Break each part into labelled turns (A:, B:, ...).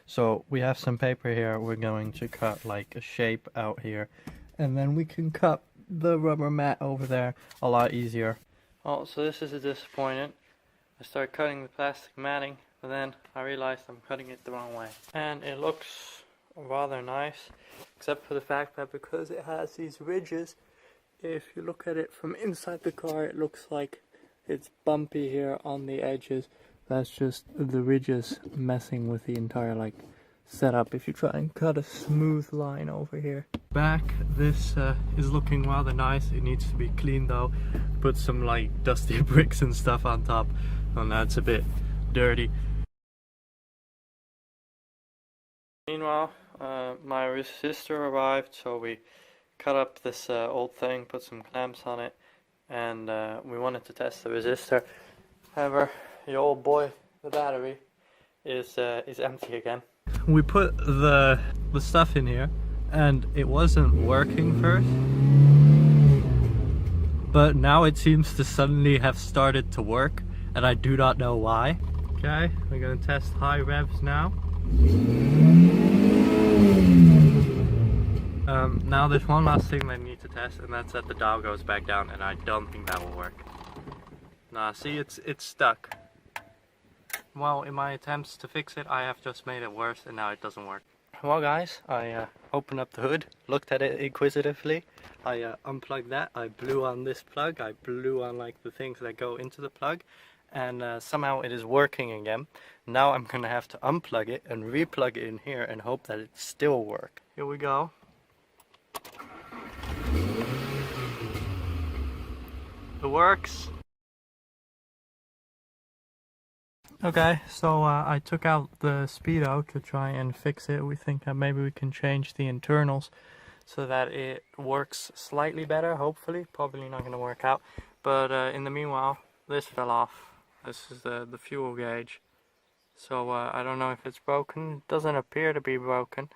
A: So we have some paper here. We're going to cut like a shape out here, and then we can cut the rubber mat over there a lot easier. Oh, so this is a disappointment. I started cutting the plastic matting, but then I realized I'm cutting it the wrong way. And it looks rather nice, except for the fact that because it has these ridges, if you look at it from inside the car, it looks like it's bumpy here on the edges. That's just the ridges messing with the entire like setup. If you try and cut a smooth line over here. Back, this is looking rather nice. It needs to be cleaned though. Put some like dusty bricks and stuff on top, and that's a bit dirty. Meanwhile, my sister arrived, so we cut up this old thing, put some clamps on it, and we wanted to test the resistor. However, the old boy, the battery, is empty again. We put the stuff in here, and it wasn't working first, but now it seems to suddenly have started to work, and I do not know why. Okay, we're gonna test high revs now. Now there's one last thing that I need to test, and that's that the dial goes back down, and I don't think that will work. Nah, see, it's stuck. Well, in my attempts to fix it, I have just made it worse, and now it doesn't work. Well guys, I opened up the hood, looked at it inquisitively. I unplugged that, I blew on this plug, I blew on like the things that go into the plug, and somehow it is working again. Now I'm gonna have to unplug it and replug it in here and hope that it still works. Here we go. It works. Okay, so I took out the speedo to try and fix it. We think that maybe we can change the internals so that it works slightly better, hopefully. Probably not going to work out. But in the meanwhile, this fell off. This is the fuel gauge. So I don't know if it's broken. It doesn't appear to be broken.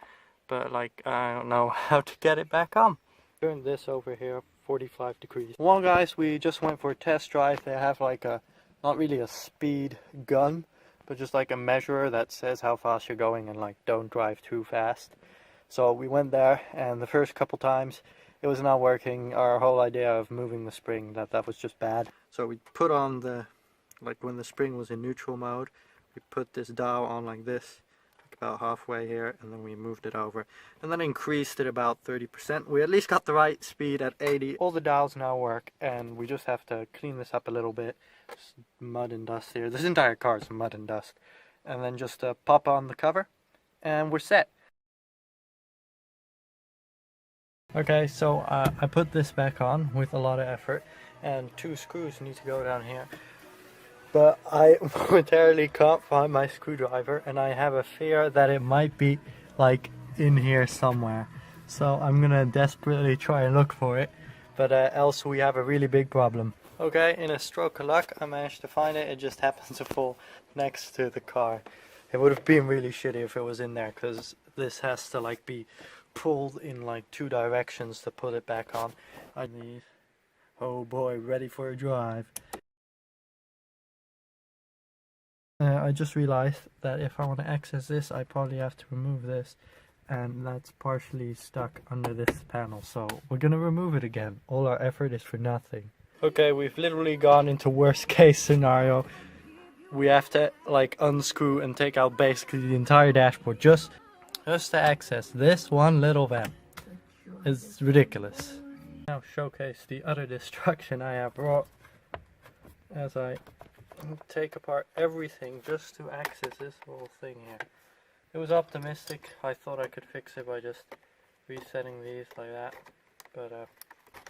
A: But like, I don't know how to get it back on. Turn this over here, 45 degrees. Well guys, we just went for a test drive. They have like a, not really a speed gun, but just like a measurer that says how fast you're going and like don't drive too fast. So we went there, and the first couple times it was not working. Our whole idea of moving the spring, that was just bad. So we put on the, like when the spring was in neutral mode, we put this dial on like this, about halfway here, and then we moved it over and then increased it about 30%. We at least got the right speed at 80. All the dials now work, and we just have to clean this up a little bit. Just mud and dust here. This entire car is mud and dust. And then just pop on the cover and we're set. Okay, so I put this back on with a lot of effort, and 2 screws need to go down here. But I momentarily can't find my screwdriver, and I have a fear that it might be like in here somewhere. So I'm gonna desperately try and look for it, but else we have a really big problem. Okay, in a stroke of luck, I managed to find it. It just happened to fall next to the car. It would have been really shitty if it was in there, because this has to like be pulled in like 2 directions to put it back on. I need, oh boy, ready for a drive. I just realized that if I want to access this, I probably have to remove this, and that's partially stuck under this panel, so we're gonna remove it again. All our effort is for nothing. Okay, we've literally gone into worst case scenario. We have to like unscrew and take out basically the entire dashboard just to access this one little vent. It's ridiculous. Now showcase the utter destruction I have brought as I take apart everything just to access this little thing here. It was optimistic. I thought I could fix it by just resetting these like that, but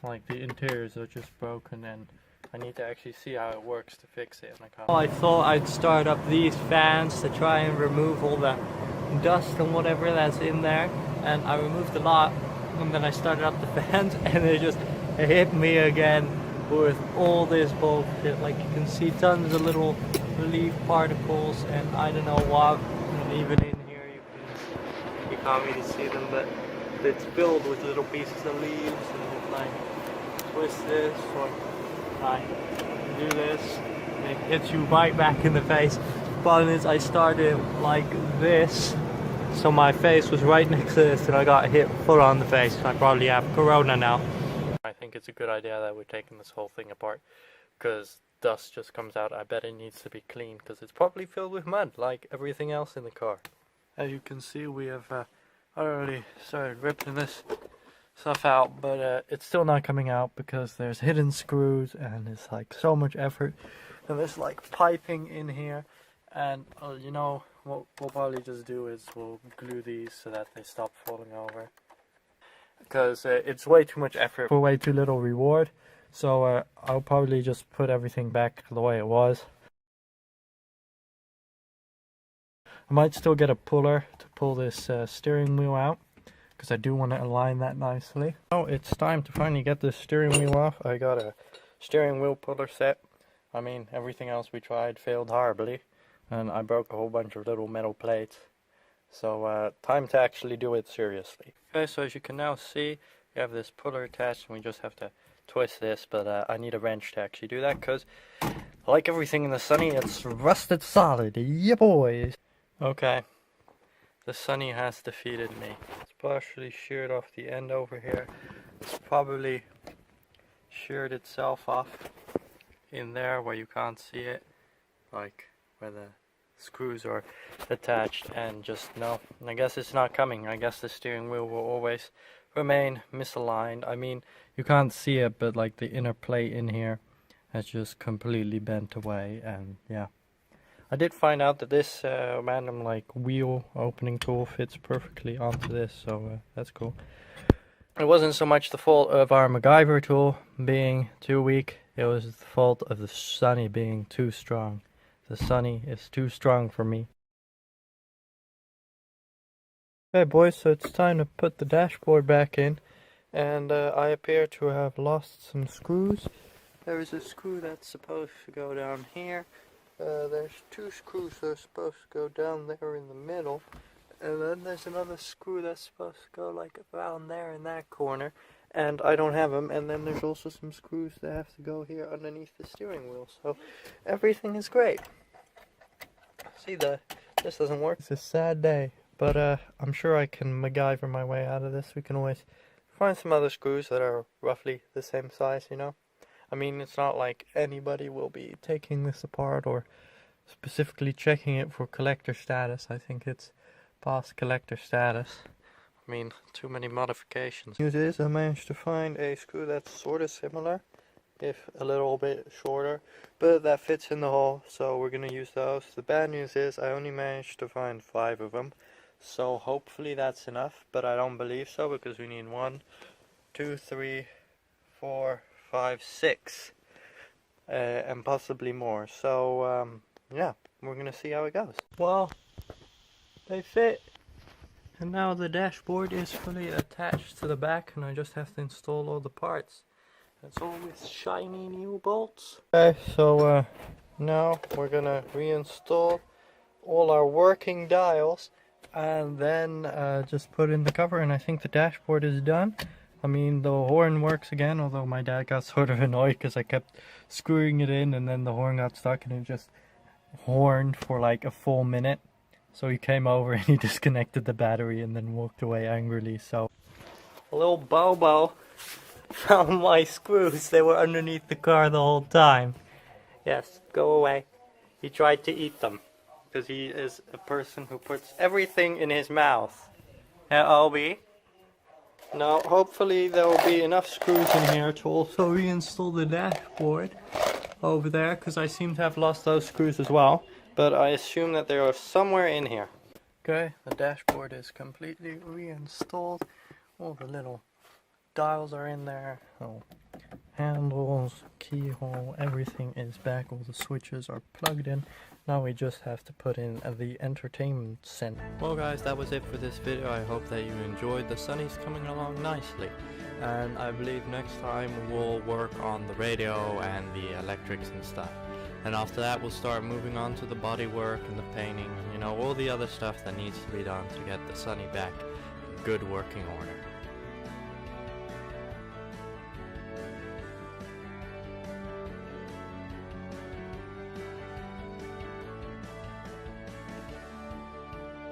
A: like the interiors are just broken, and I need to actually see how it works to fix it. And I can't. I thought I'd start up these fans to try and remove all the dust and whatever that's in there, and I removed a lot, and then I started up the fans and it just hit me again with all this bullshit. Like you can see tons of little leaf particles, and I don't know what, and even in here you can't really see them, but it's filled with little pieces of leaves, and if I twist this or I do this, it hits you right back in the face. The problem is I started like this So my face was right next to this and I got hit full on the face. I probably have corona now. I think it's a good idea that we're taking this whole thing apart, because dust just comes out. I bet it needs to be cleaned because it's probably filled with mud like everything else in the car. As you can see, we have already started ripping this stuff out, but it's still not coming out because there's hidden screws and it's like so much effort, and there's like piping in here, and you know what we'll probably just do is we'll glue these so that they stop falling over, because it's way too much effort for way too little reward. So I'll probably just put everything back the way it was. I might still get a puller to pull this steering wheel out, because I do want to align that nicely. Oh, it's time to finally get this steering wheel off. I got a steering wheel puller set. I mean, everything else we tried failed horribly, and I broke a whole bunch of little metal plates. So time to actually do it seriously. Okay, so as you can now see, we have this puller attached and we just have to twist this, but I need a wrench to actually do that, because like everything in the Sunny, it's rusted solid. Yeah, boys. Okay. The Sunny has defeated me. It's partially sheared off the end over here. It's probably sheared itself off in there where you can't see it, like where the screws are attached, and just no, I guess it's not coming. I guess the steering wheel will always remain misaligned. I mean, you can't see it, but like the inner plate in here has just completely bent away, and yeah. I did find out that this random like wheel opening tool fits perfectly onto this, so that's cool. It wasn't so much the fault of our MacGyver tool being too weak, it was the fault of the Sunny being too strong. The Sunny is too strong for me. Okay boys, so it's time to put the dashboard back in, and I appear to have lost some screws. There is a screw that's supposed to go down here. There's two screws that are supposed to go down there in the middle, and then there's another screw that's supposed to go like around there in that corner, and I don't have them. And then there's also some screws that have to go here underneath the steering wheel, so everything is great. See, this doesn't work. It's a sad day, but I'm sure I can MacGyver my way out of this. We can always find some other screws that are roughly the same size, you know. I mean, it's not like anybody will be taking this apart or specifically checking it for collector status. I think it's past collector status. I mean, too many modifications. News is, I managed to find a screw that's sort of similar, if a little bit shorter, but that fits in the hole, so we're gonna use those. The bad news is I only managed to find 5 of them, so hopefully that's enough, but I don't believe so, because we need 1, 2, 3, 4, 5, 6, and possibly more. So yeah, we're gonna see how it goes. Well, they fit, and now the dashboard is fully attached to the back, and I just have to install all the parts. It's all with shiny new bolts. Okay, so now we're gonna reinstall all our working dials, and then just put in the cover, and I think the dashboard is done. I mean, the horn works again, although my dad got sort of annoyed because I kept screwing it in and then the horn got stuck and it just horned for like a full minute. So he came over and he disconnected the battery and then walked away angrily. So little Bobo found my screws. They were underneath the car the whole time. Yes, go away. He tried to eat them because he is a person who puts everything in his mouth. Obi? Now, hopefully there will be enough screws in here to also reinstall the dashboard over there, because I seem to have lost those screws as well, but I assume that they are somewhere in here. Okay, the dashboard is completely reinstalled. All the little dials are in there. Oh, handles, keyhole, everything is back. All the switches are plugged in. Now we just have to put in the entertainment center. Well guys, that was it for this video. I hope that you enjoyed. The Sunny's coming along nicely, and I believe next time we'll work on the radio and the electrics and stuff, and after that we'll start moving on to the body work and the painting, you know, all the other stuff that needs to be done to get the Sunny back in good working order.